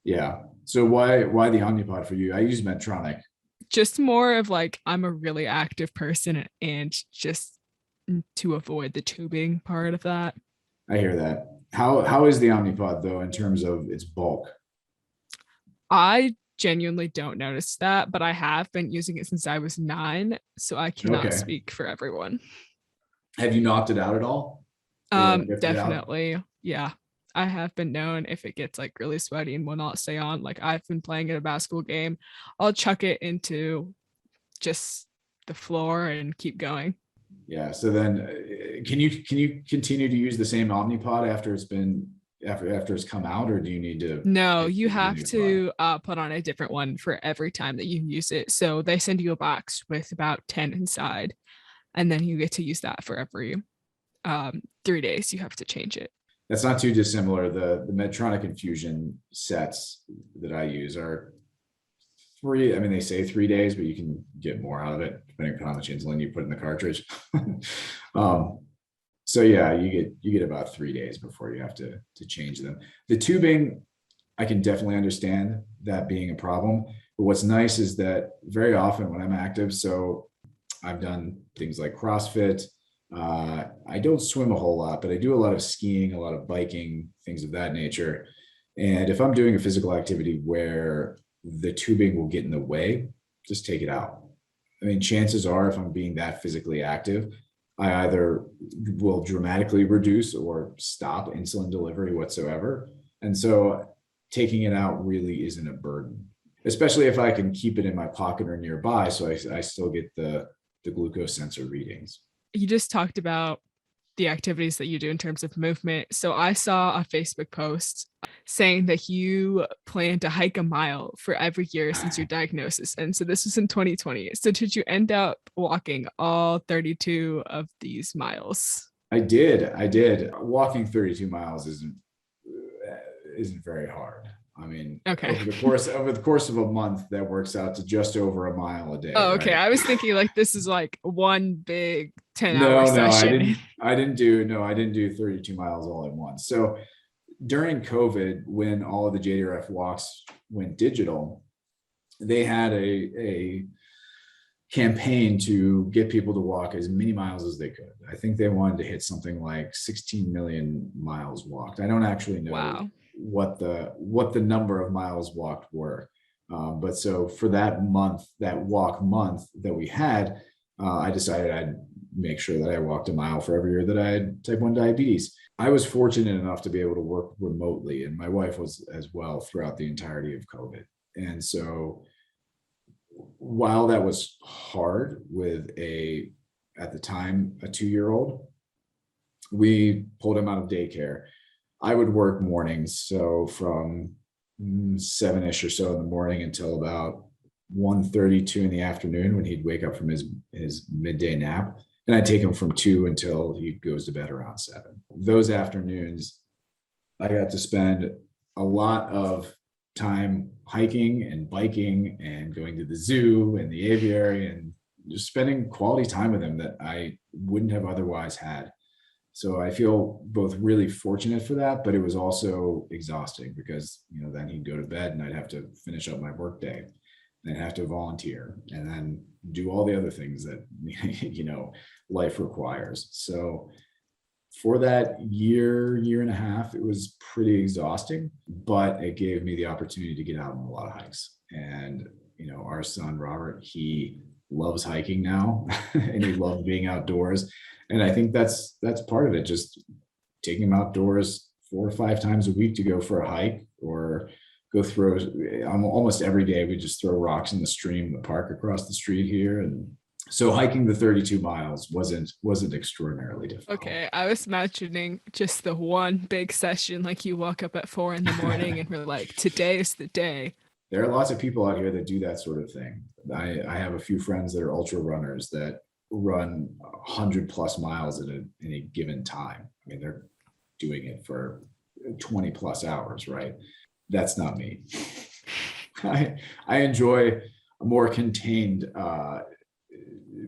Yeah. So why the Omnipod for you? I use Medtronic. Just more of like, I'm a really active person, and just to avoid the tubing part of that. I hear that. How is the Omnipod though in terms of its bulk? I genuinely don't notice that, but I have been using it since I was 9, so I cannot Okay. speak for everyone. Have you knocked it out at all? Or like lifted it out? Definitely. Yeah. I have been known if it gets like really sweaty and will not stay on. Like I've been playing at a basketball game, I'll chuck it into just the floor and keep going. Yeah. So then, can you continue to use the same Omnipod after it's come out, or do you need to? No, you get a have new pod? to put on a different one for every time that you use it. So they send you a box with about 10 inside, and then you get to use that for every 3 days. You have to change it. That's not too dissimilar. The Medtronic infusion sets that I use are three. I mean, they say 3 days, but you can get more out of it depending upon how much insulin you put in the cartridge. So yeah, you get about 3 days before you have to change them. The tubing, I can definitely understand that being a problem. But what's nice is that very often when I'm active, so I've done things like CrossFit. I don't swim a whole lot, but I do a lot of skiing, a lot of biking, things of that nature. And if I'm doing a physical activity where the tubing will get in the way, just take it out. I mean, chances are, if I'm being that physically active, I either will dramatically reduce or stop insulin delivery whatsoever. And so taking it out really isn't a burden, especially if I can keep it in my pocket or nearby. So I still get the glucose sensor readings. You just talked about the activities that you do in terms of movement. So I saw a Facebook post saying that you plan to hike a mile for every year since your diagnosis. And so this was in 2020. So did you end up walking all 32 of these miles? I did. Walking 32 miles isn't very hard. I mean, Okay. over the course of a month, that works out to just over a mile a day. Oh, okay. Right? I was thinking like this is like one big 10-hour No, session. I didn't do 32 miles all at once. So during COVID, when all of the JDRF walks went digital, they had a campaign to get people to walk as many miles as they could. I think they wanted to hit something like 16 million miles walked. I don't actually know Wow. what the number of miles walked were. But so for that month, that walk month that we had, I decided I'd make sure that I walked a mile for every year that I had type 1 diabetes. I was fortunate enough to be able to work remotely, and my wife was as well throughout the entirety of COVID. And so while that was hard with at the time, a 2-year-old, we pulled him out of daycare. I would work mornings, so from 7-ish or so in the morning until about 1:32 in the afternoon when he'd wake up from his midday nap. And I'd take him from 2 until he goes to bed around 7. Those afternoons, I got to spend a lot of time hiking and biking and going to the zoo and the aviary and just spending quality time with him that I wouldn't have otherwise had. So I feel both really fortunate for that, but it was also exhausting because, then he'd go to bed and I'd have to finish up my workday and have to volunteer and then do all the other things that, life requires. So for that year and a half, it was pretty exhausting, but it gave me the opportunity to get out on a lot of hikes. And, our son, Robert, he loves hiking now and he loves being outdoors. And I think that's part of it. Just taking them outdoors 4 or 5 times a week to go for a hike, or go throw, almost every day we just throw rocks in the stream, the park across the street here. And so hiking the 32 miles wasn't extraordinarily difficult. Okay, I was imagining just the one big session, like you walk up at 4 in the morning and we're like, today is the day. There are lots of people out here that do that sort of thing. I have a few friends that are ultra runners that run 100+ miles in a given time. I mean, they're doing it for 20+ hours, right? That's not me. I enjoy more contained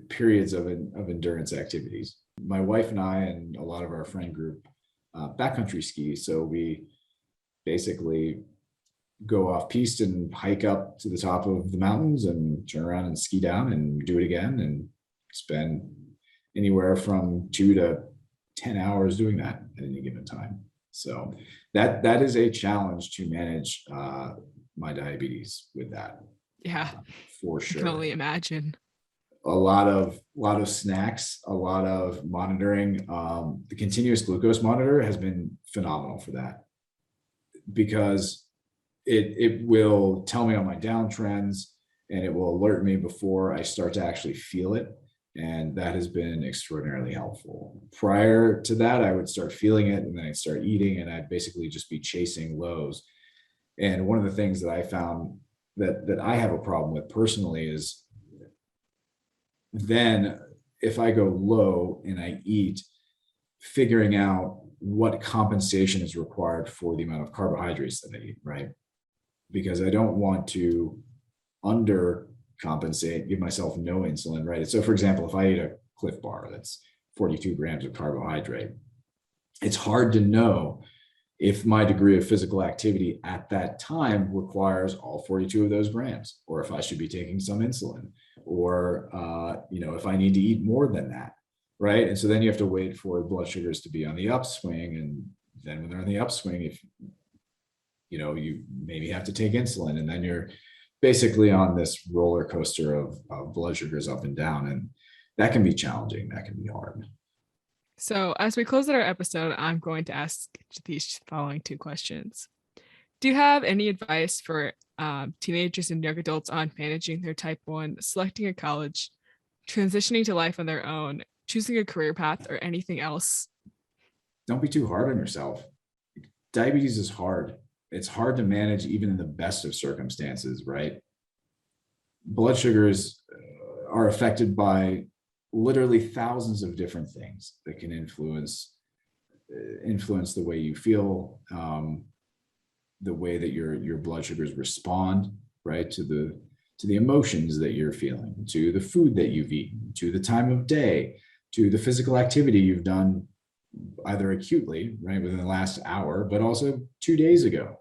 periods of endurance activities. My wife and I and a lot of our friend group backcountry ski. So we basically go off piste and hike up to the top of the mountains and turn around and ski down and do it again, and spend anywhere from 2 to 10 hours doing that at any given time. So that is a challenge to manage my diabetes with that. Yeah, for sure. I can only imagine. A lot of snacks, a lot of monitoring. The continuous glucose monitor has been phenomenal for that, because it will tell me on my downtrends, and it will alert me before I start to actually feel it. And that has been extraordinarily helpful. Prior to that, I would start feeling it and then I'd start eating, and I'd basically just be chasing lows. And one of the things that I found that I have a problem with personally is, then if I go low and I eat, figuring out what compensation is required for the amount of carbohydrates that I eat, right? Because I don't want to undercompensate, give myself no insulin, right? So for example, if I eat a Cliff Bar that's 42 grams of carbohydrate, it's hard to know if my degree of physical activity at that time requires all 42 of those grams, or if I should be taking some insulin, or if I need to eat more than that, right? And so then you have to wait for blood sugars to be on the upswing, and then when they're on the upswing, if you maybe have to take insulin, and then you're basically on this roller coaster of blood sugars up and down, and that can be challenging. That can be hard. So as we close out our episode, I'm going to ask these following 2 questions. Do you have any advice for teenagers and young adults on managing their type 1, selecting a college, transitioning to life on their own, choosing a career path, or anything else? Don't be too hard on yourself. Diabetes is hard. It's hard to manage even in the best of circumstances, right? Blood sugars are affected by literally thousands of different things that can influence the way you feel, the way that your blood sugars respond, right, to the emotions that you're feeling, to the food that you've eaten, to the time of day, to the physical activity you've done, either acutely, right, within the last hour, but also 2 days ago.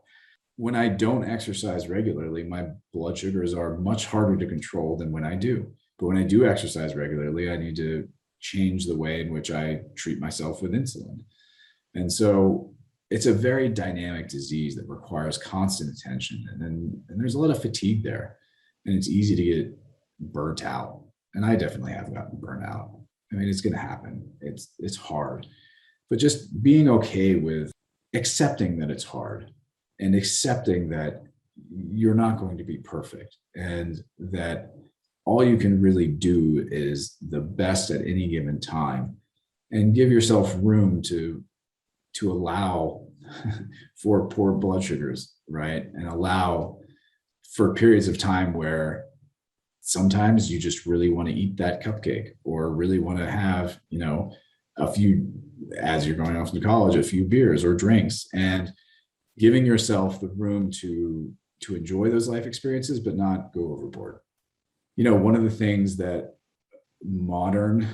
When I don't exercise regularly, my blood sugars are much harder to control than when I do. But when I do exercise regularly, I need to change the way in which I treat myself with insulin. And so it's a very dynamic disease that requires constant attention. And there's a lot of fatigue there. And it's easy to get burnt out. And I definitely have gotten burnt out. I mean, it's going to happen. It's hard. But just being okay with accepting that it's hard, and accepting that you're not going to be perfect, and that all you can really do is the best at any given time, and give yourself room to allow for poor blood sugars, right? And allow for periods of time where sometimes you just really want to eat that cupcake, or really want to have, a few, as you're going off to college, a few beers or drinks, and giving yourself the room to enjoy those life experiences, but not go overboard. One of the things that modern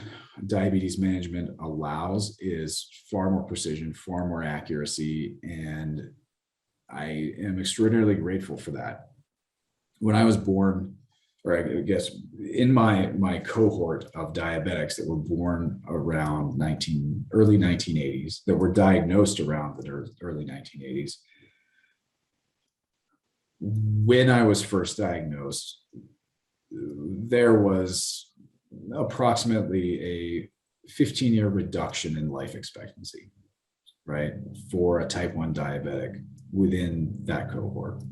diabetes management allows is far more precision, far more accuracy, and I am extraordinarily grateful for that. When I was born, or I guess in my cohort of diabetics that were born around early 1980s, that were diagnosed around the early 1980s, when I was first diagnosed, there was approximately a 15-year reduction in life expectancy. right, for a type 1 diabetic within that cohort.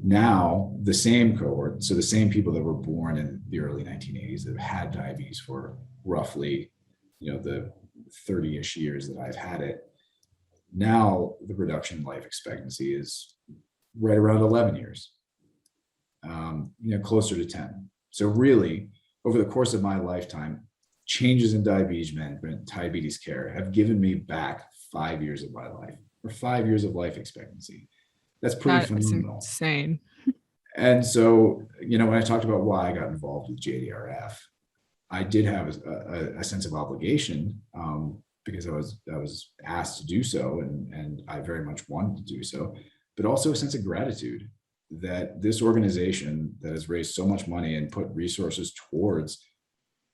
Now, the same cohort, so the same people that were born in the early 1980s that have had diabetes for roughly, the 30-ish years that I've had it, now the reduction in life expectancy is right around 11 years, closer to 10. So really, over the course of my lifetime, changes in diabetes management, diabetes care have given me back 5 years of my life, or 5 years of life expectancy. That's pretty That's phenomenal. insane. And so, when I talked about why I got involved with JDRF, I did have a sense of obligation, because I was asked to do so, and I very much wanted to do so, but also a sense of gratitude that this organization that has raised so much money and put resources towards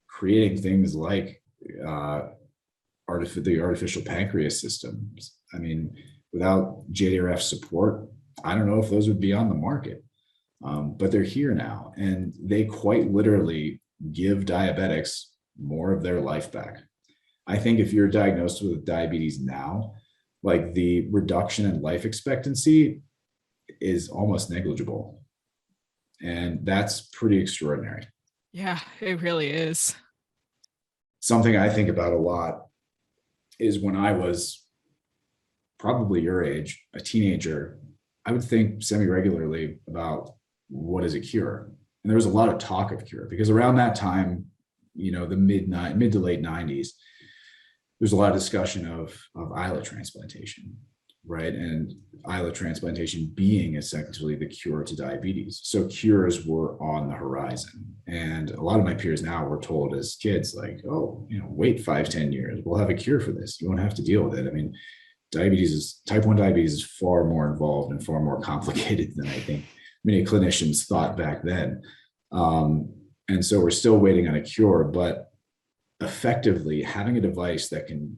creating things like the artificial pancreas systems. I mean, without JDRF support, I don't know if those would be on the market, but they're here now, and they quite literally give diabetics more of their life back. I think if you're diagnosed with diabetes now, like, the reduction in life expectancy is almost negligible. And that's pretty extraordinary. Yeah, it really is. Something I think about a lot is when I was probably your age, a teenager, I would think semi-regularly about what is a cure. And there was a lot of talk of cure, because around that time, the mid to late 90s, there's a lot of discussion of islet transplantation, right? And islet transplantation being essentially the cure to diabetes. So cures were on the horizon. And a lot of my peers now were told as kids, like, oh, wait 5-10 years, we'll have a cure for this. You won't have to deal with it. I mean, type 1 diabetes is far more involved and far more complicated than I think many clinicians thought back then. And so we're still waiting on a cure, but effectively having a device that can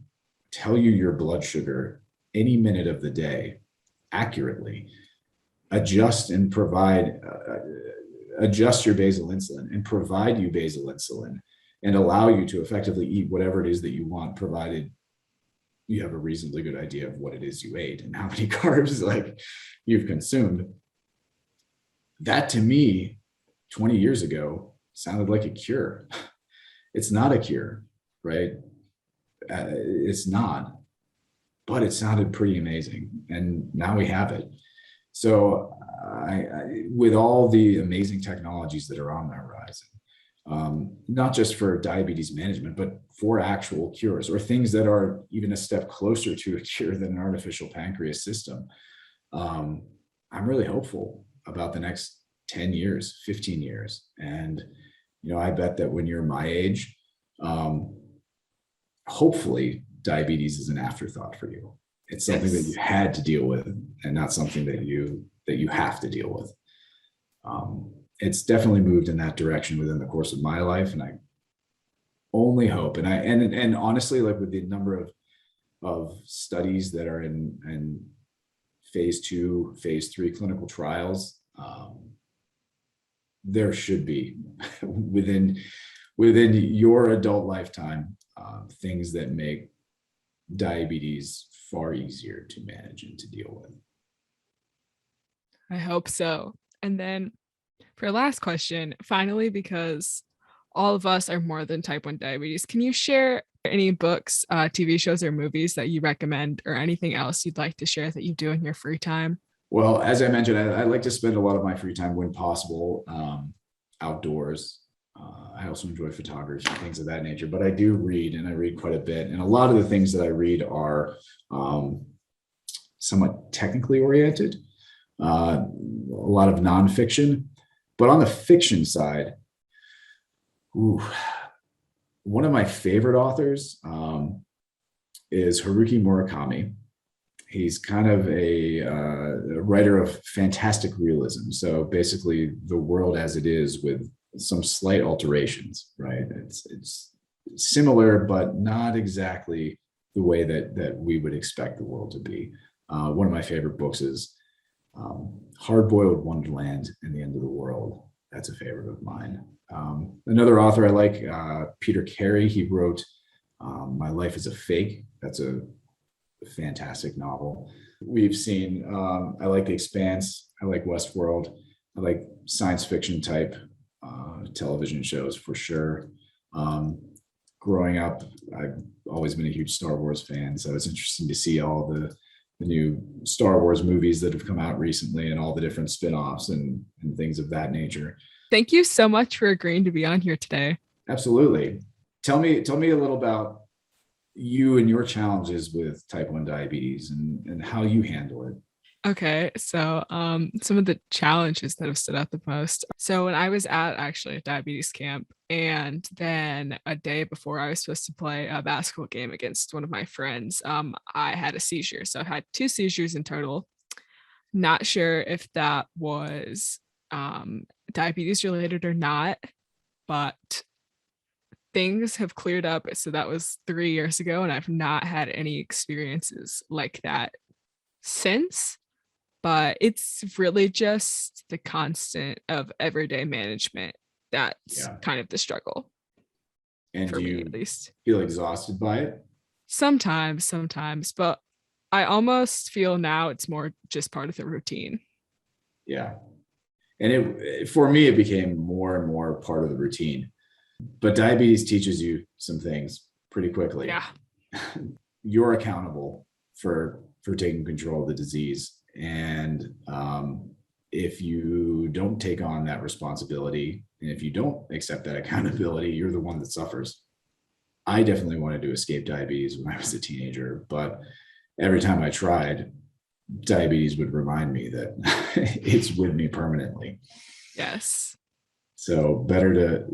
tell you your blood sugar any minute of the day accurately, adjust your basal insulin and provide you basal insulin, and allow you to effectively eat whatever it is that you want, provided you have a reasonably good idea of what it is you ate and how many carbs like you've consumed. That, to me, 20 years ago sounded like a cure. It's not a cure, right? It's not, but it sounded pretty amazing. And now we have it. So with all the amazing technologies that are on the horizon, not just for diabetes management, but for actual cures, or things that are even a step closer to a cure than an artificial pancreas system, I'm really hopeful about the next 10 years, 15 years. And, I bet that when you're my age, hopefully diabetes is an afterthought for you. It's something that you had to deal with, and not something that you have to deal with. It's definitely moved in that direction within the course of my life, and I only hope, and honestly, like, with the number of studies that are in phase 2, phase 3 clinical trials, there should be within your adult lifetime things that make diabetes far easier to manage and to deal with. I hope so. And then for last question, finally, because all of us are more than type 1 diabetes, can you share any books, TV shows, or movies that you recommend, or anything else you'd like to share that you do in your free time? Well, as I mentioned, I like to spend a lot of my free time, when possible, outdoors. I also enjoy photography, things of that nature, but I do read, and I read quite a bit. And a lot of the things that I read are somewhat technically oriented, a lot of nonfiction. But on the fiction side, one of my favorite authors is Haruki Murakami. He's kind of a writer of fantastic realism. So basically, the world as it is, with some slight alterations, right? It's similar, but not exactly the way that we would expect the world to be. One of my favorite books is Hard-Boiled Wonderland and the End of the World. That's a favorite of mine. Another author I like, Peter Carey. He wrote My Life is a Fake. That's a fantastic novel. We've seen, I like The Expanse. I like Westworld. I like science fiction type television shows for sure. Um, Growing up, I've always been a huge Star Wars fan. So it's interesting to see all the new Star Wars movies that have come out recently and all the different spin-offs and things of that nature. Thank you so much for agreeing to be on here today. Absolutely. Tell me a little about you and your challenges with type 1 diabetes and how you handle it. Okay, so some of the challenges that have stood out the most. So when I was at actually a diabetes camp, and then a day before I was supposed to play a basketball game against one of my friends, I had a seizure. So I had 2 seizures in total. Not sure if that was diabetes related or not, but things have cleared up. So that was 3 years ago, and I've not had any experiences like that since. But it's really just the constant of everyday management that's Yeah. kind of the struggle And for do me, at you least. feel exhausted by it? Sometimes, but I almost feel now it's more just part of the routine. Yeah. And it for me, it became more and more part of the routine. But diabetes teaches you some things pretty quickly. Yeah. You're accountable for taking control of the disease. And if you don't take on that responsibility, and if you don't accept that accountability, you're the one that suffers. I definitely wanted to escape diabetes when I was a teenager, but every time I tried, diabetes would remind me that it's with me permanently. Yes. So better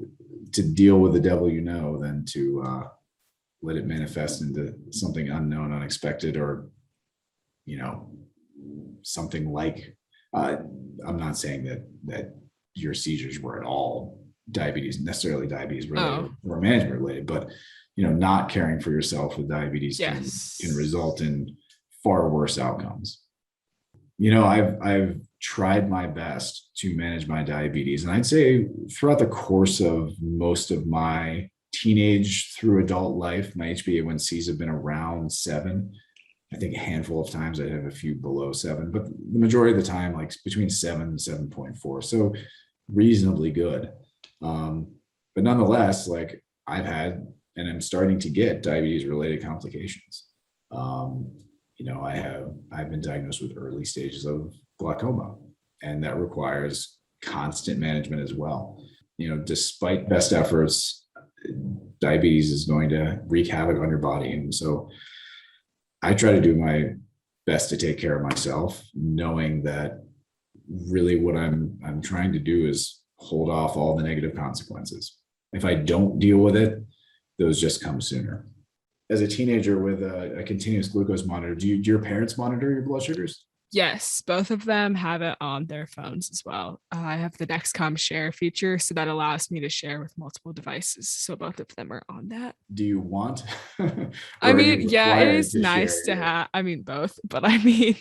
to deal with the devil you know than to let it manifest into something unknown, unexpected, or something like. I'm not saying that your seizures were at all necessarily diabetes related Oh, or management related, but not caring for yourself with diabetes yes. can result in far worse outcomes. I've tried my best to manage my diabetes, and I'd say throughout the course of most of my teenage through adult life, my HbA1cs have been around 7. I think a handful of times I have a few below 7, but the majority of the time, like between 7 and 7.4. So reasonably good. But nonetheless, like I've had, and I'm starting to get diabetes related complications. I've been diagnosed with early stages of glaucoma, and that requires constant management as well. Despite best efforts, diabetes is going to wreak havoc on your body. And so I try to do my best to take care of myself, knowing that really what I'm trying to do is hold off all the negative consequences. If I don't deal with it, those just come sooner. As a teenager with a continuous glucose monitor, do your parents monitor your blood sugars? Yes, both of them have it on their phones as well. I have the Dexcom share feature, so that allows me to share with multiple devices. So both of them are on that. Do you want or I are mean, you yeah, it required is to nice share to your? have, I mean, both, but I mean,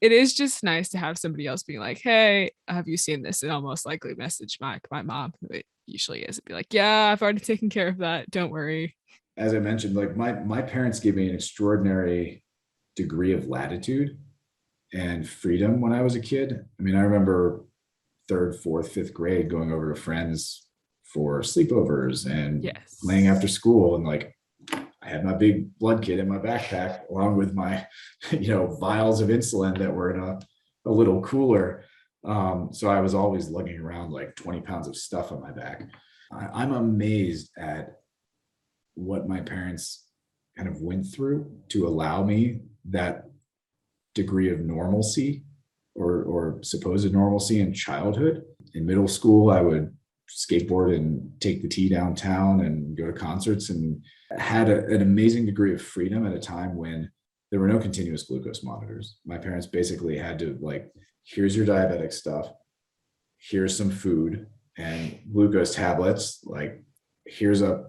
it is just nice to have somebody else being like, hey, have you seen this? And I'll most likely message my mom, who it usually is, and be like, yeah, I've already taken care of that. Don't worry. As I mentioned, like my parents gave me an extraordinary degree of latitude and freedom when I was a kid. I mean, I remember third, fourth, fifth grade going over to friends for sleepovers and playing Yes. after school. And like, I had my big blood kit in my backpack along with my, vials of insulin that were in a little cooler. So I was always lugging around like 20 pounds of stuff on my back. I'm amazed at what my parents kind of went through to allow me that degree of normalcy or supposed normalcy in childhood. In middle school, I would skateboard and take the T downtown and go to concerts, and had an amazing degree of freedom at a time when there were no continuous glucose monitors. My parents basically had to like, here's your diabetic stuff, here's some food and glucose tablets, like here's a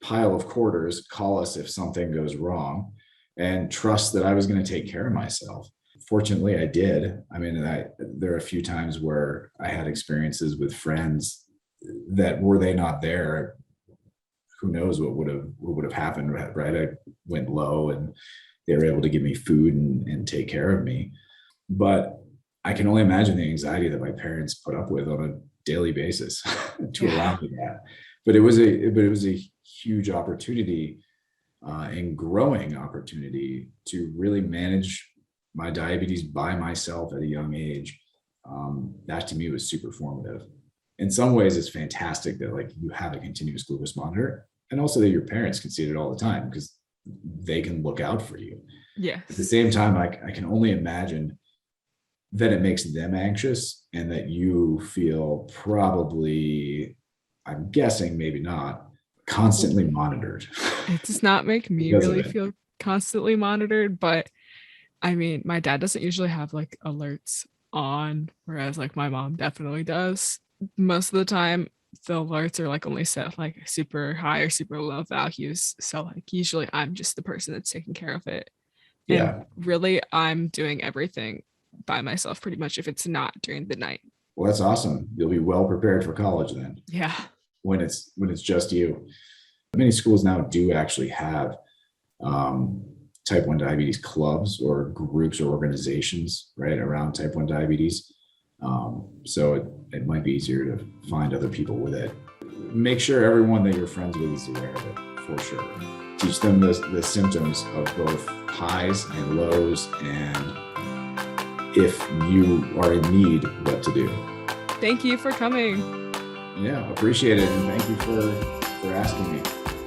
pile of quarters, call us if something goes wrong, and trust that I was going to take care of myself. Fortunately, I did. I mean, there are a few times where I had experiences with friends that were they not there, who knows what would have happened, right? I went low and They were able to give me food and take care of me. But I can only imagine the anxiety that my parents put up with on a daily basis to allow me that. But it was a huge opportunity and growing opportunity to really manage my diabetes by myself at a young age. That to me was super formative. In some ways, it's fantastic that like you have a continuous glucose monitor, and also that your parents can see it all the time because they can look out for you. Yes. At the same time, I can only imagine that it makes them anxious and that you feel probably, I'm guessing maybe not, constantly monitored. It does not make me really feel constantly monitored, but I mean, my dad doesn't usually have like alerts on, whereas like my mom definitely does. Most of the time, the alerts are like only set like super high or super low values. So like usually I'm just the person that's taking care of it. Yeah. And really I'm doing everything by myself pretty much if it's not during the night. Well, that's awesome. You'll be well prepared for college then. Yeah. When it's just you. Many schools now do actually have type 1 diabetes clubs or groups or organizations right around type 1 diabetes. So it might be easier to find other people with it. Make sure everyone that you're friends with is aware of it, for sure. Teach them the symptoms of both highs and lows, and if you are in need, what to do. Thank you for coming. Yeah, appreciate it. And thank you for asking me.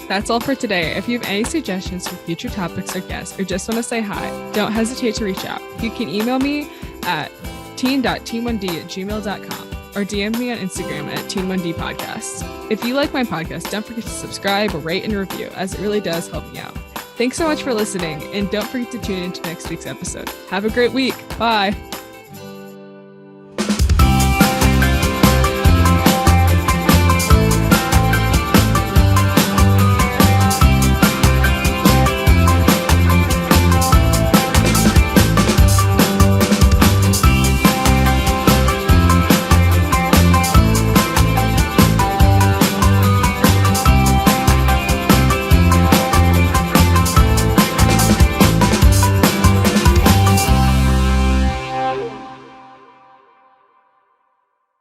That's all for today. If you have any suggestions for future topics or guests, or just want to say hi, don't hesitate to reach out. You can email me at teen.t1d@gmail.com or DM me on Instagram at teen1dpodcast. If you like my podcast, don't forget to subscribe or rate and review, as it really does help me out. Thanks so much for listening, and don't forget to tune into next week's episode. Have a great week. Bye.